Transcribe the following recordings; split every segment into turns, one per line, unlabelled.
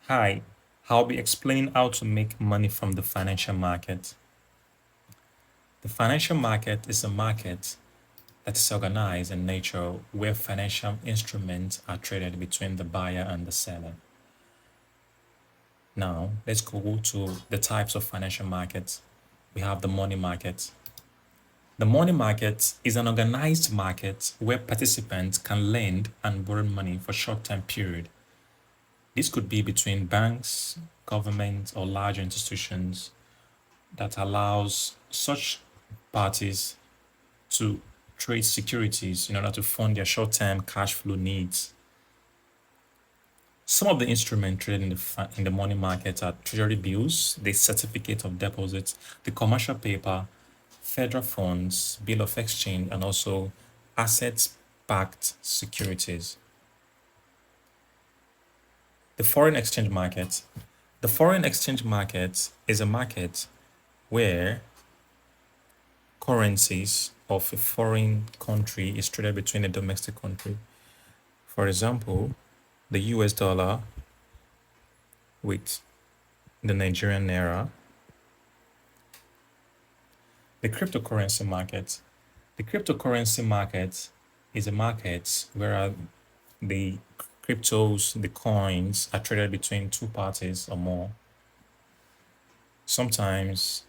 Hi, I'll be explaining how to make money from the financial market. The financial market is a market that is organized in nature where financial instruments are traded between the buyer and the seller. Now, let's go to the types of financial markets. We have the money market. The money market is an organized market where participants can lend and borrow money for short-term period. This could be between banks, governments, or large institutions that allows such parties to trade securities in order to fund their short-term cash flow needs. Some of the instruments traded in the money market are treasury bills, the certificate of deposit, the commercial paper, federal funds, bill of exchange, and also asset-backed securities. The foreign exchange market. The foreign exchange market is a market where currencies of a foreign country is traded between a domestic country. For example, the US dollar with the Nigerian naira. The cryptocurrency market. The cryptocurrency market is a market where the cryptos, the coins, are traded between two parties or more. Sometimes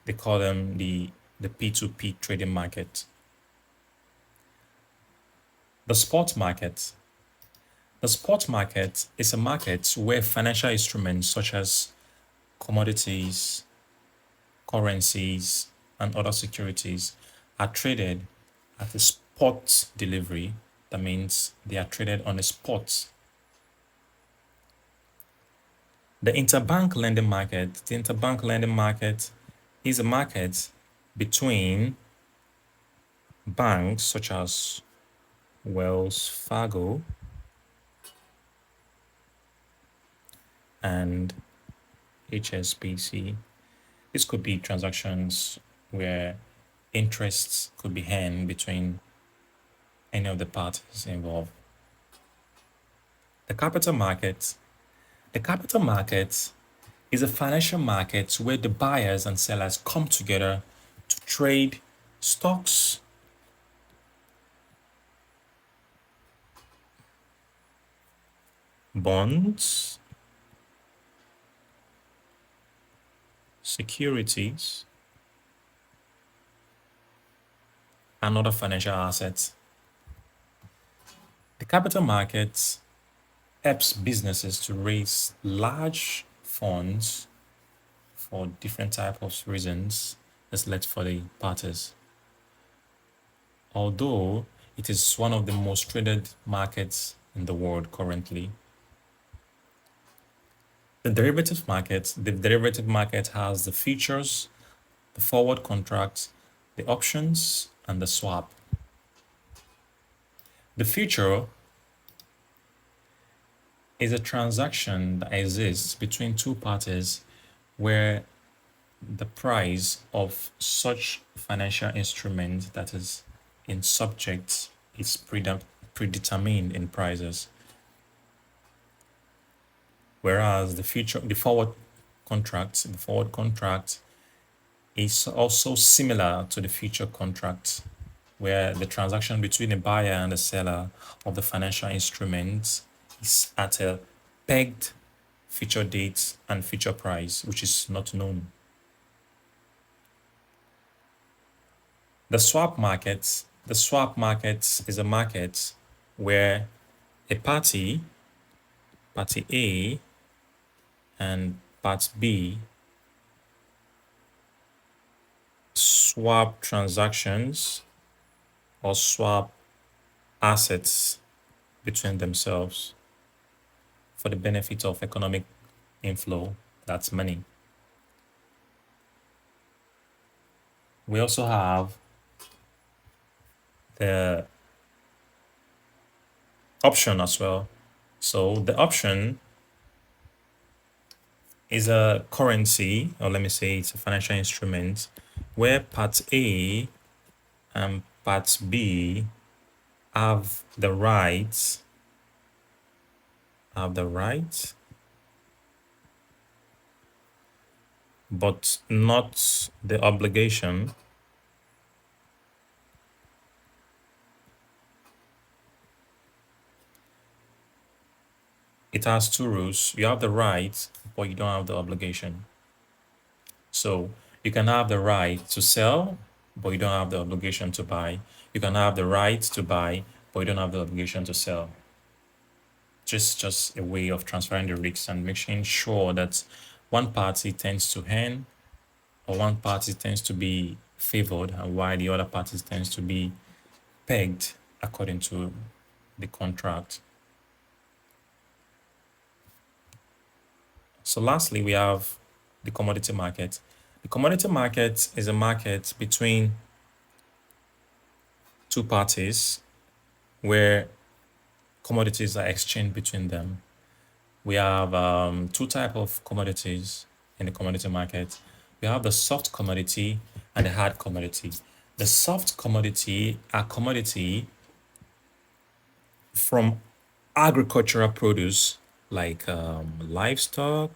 they call them the P2P trading market. The spot market. The spot market is a market where financial instruments such as commodities, currencies, and other securities are traded at a spot delivery. That means they are traded on a spot. The interbank lending market. The interbank lending market is a market between banks such as Wells Fargo and HSBC. This could be transactions where interests could be earned between any of the parties involved. The capital market. The capital market is a financial market where the buyers and sellers come together to trade stocks, bonds, securities, and other financial assets. The capital market helps businesses to raise large funds for different types of reasons as led for the parties. Although it is one of the most traded markets in the world currently. The derivative market has the futures, the forward contracts, the options, and the swap. The future is a transaction that exists between two parties where the price of such financial instrument that is in subject is predetermined in prices. Whereas the forward contract is also similar to the future contract, where the transaction between the buyer and the seller of the financial instrument is at a pegged future date and future price, which is not known. The swap market. The swap market is a market where a party A and part B swap transactions or swap assets between themselves for the benefit of economic inflow, that's money. We also have the option as well. So the option is a currency, or let me say it's a financial instrument, where part A and part B have the right but not the obligation. It has two rules. You have the right, but you don't have the obligation. So you can have the right to sell, but you don't have the obligation to buy. You can have the right to buy, but you don't have the obligation to sell. Just a way of transferring the risks and making sure that one party tends to earn or one party tends to be favored and while the other party tends to be pegged according to the contract. So lastly, we have the commodity market. The commodity market is a market between two parties where commodities are exchanged between them. We have two type of commodities in the commodity market. We have the soft commodity and the hard commodity. The soft commodity are commodity from agricultural produce like livestock,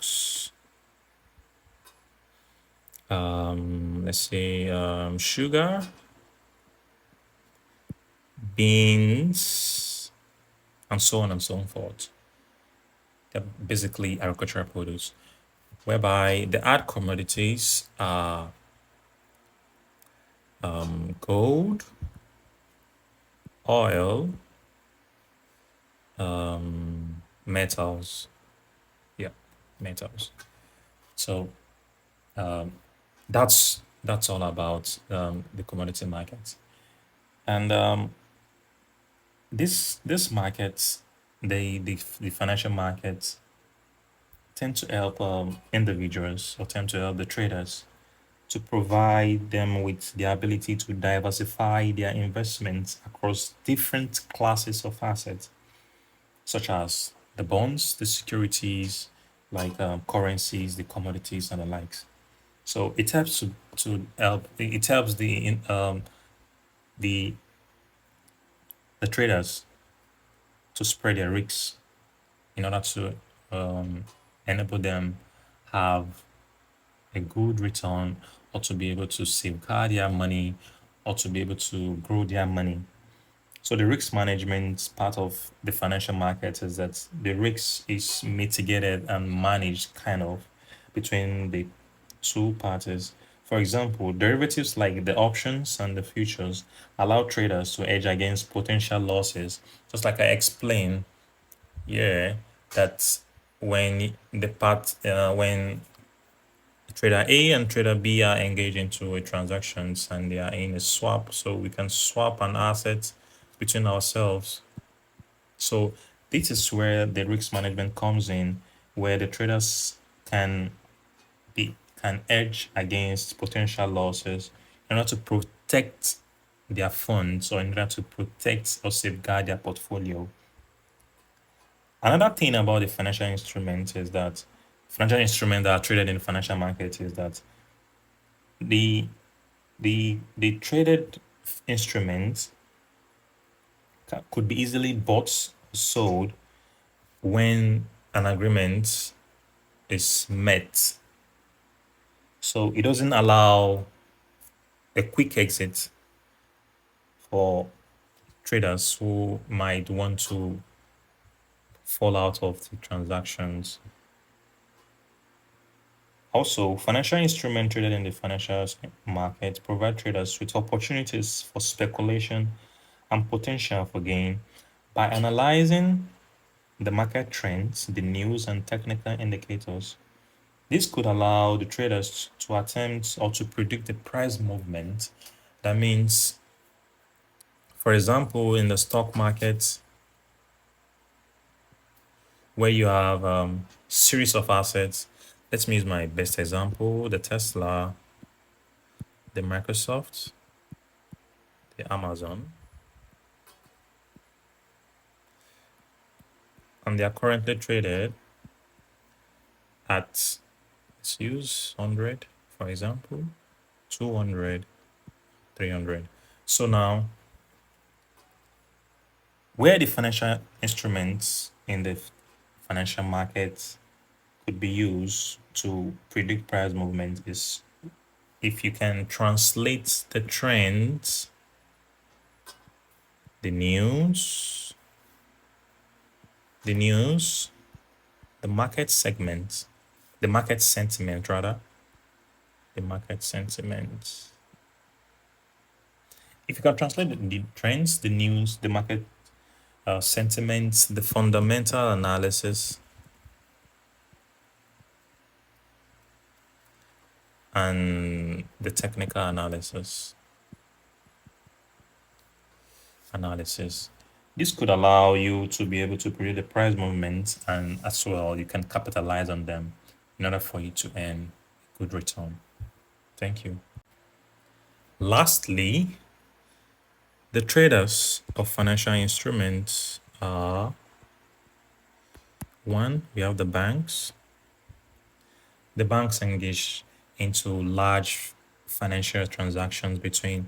let's say sugar, beans, and so on and so forth. They're basically agricultural produce, whereby the hard commodities are gold, oil, metals. Yeah, metals. So that's all about the commodity market. And this markets, the financial markets tend to help individuals or tend to help the traders to provide them with the ability to diversify their investments across different classes of assets, such as the bonds, the securities, like currencies, the commodities, and the likes. So it helps to help. It helps the the traders to spread their risks in order to um, enable them have a good return or to be able to safeguard their money or to be able to grow their money. So the risk management part of the financial market is that the risk is mitigated and managed kind of between the two parties. For example, derivatives like the options and the futures allow traders to hedge against potential losses. Just like I explained, yeah, that when trader A and trader B are engaged into a transactions and they are in a swap, so we can swap an asset between ourselves. So this is where the risk management comes in, where the traders can can hedge against potential losses in order to protect their funds or in order to protect or safeguard their portfolio. Another thing about the financial instrument is that financial instruments that are traded in the financial market is that the the traded instruments could be easily bought, sold when an agreement is met. So it doesn't allow a quick exit for traders who might want to fall out of the transactions. Also, financial instruments traded in the financial market provide traders with opportunities for speculation and potential for gain by analyzing the market trends, the news, and technical indicators. This could allow the traders to attempt or to predict the price movement. That means, for example, in the stock market, where you have series of assets. Let me use my best example: the Tesla, the Microsoft, the Amazon, and they are currently traded at, let's use 100 for example, 200, 300. So now, where the financial instruments in the financial market could be used to predict price movement is if you can translate the trends, the news, the news, the market segment, the market sentiment rather, the market sentiment. If you can translate the trends, the news, the market sentiments, the fundamental analysis, and the technical analysis. This could allow you to be able to predict the price movements, and as well you can capitalize on them in order for you to earn a good return. Thank you. Lastly, the traders of financial instruments are one, we have the banks. The banks engage into large financial transactions between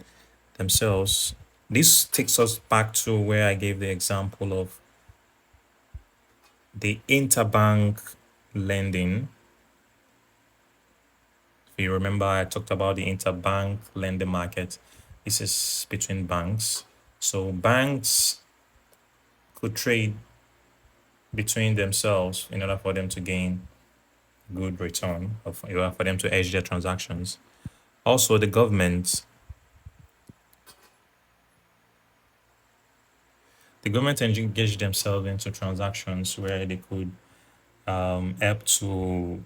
themselves. This takes us back to where I gave the example of the interbank lending. If you remember, I talked about the interbank lending market. This is between banks. So banks could trade between themselves in order for them to gain good return, in order for them to hedge their transactions. Also, the government engage themselves into transactions where they could help to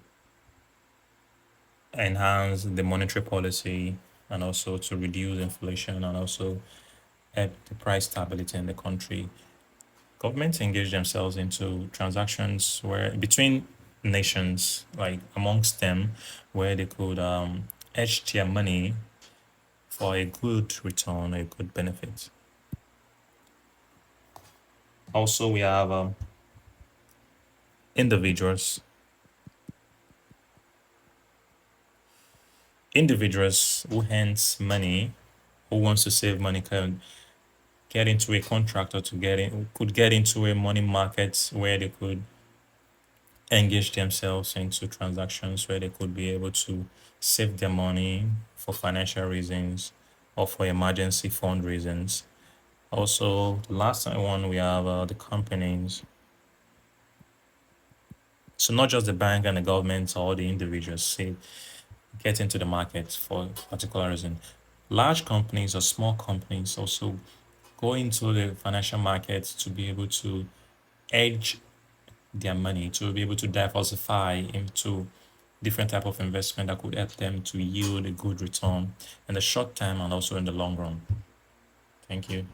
enhance the monetary policy and also to reduce inflation and also help the price stability in the country. Governments engage themselves into transactions where between nations, like amongst them, where they could hedge their money for a good return, a good benefit. Also, we have individuals. Individuals who earns money, who wants to save money, can get into a contract or could get into a money market where they could engage themselves into transactions where they could be able to save their money for financial reasons or for emergency fund reasons. Also, the last one we have the companies. So not just the bank and the government or the individuals say get into the market for a particular reason. Large companies or small companies also go into the financial market to be able to hedge their money, to be able to diversify into different type of investment that could help them to yield a good return in the short term and also in the long run. Thank you.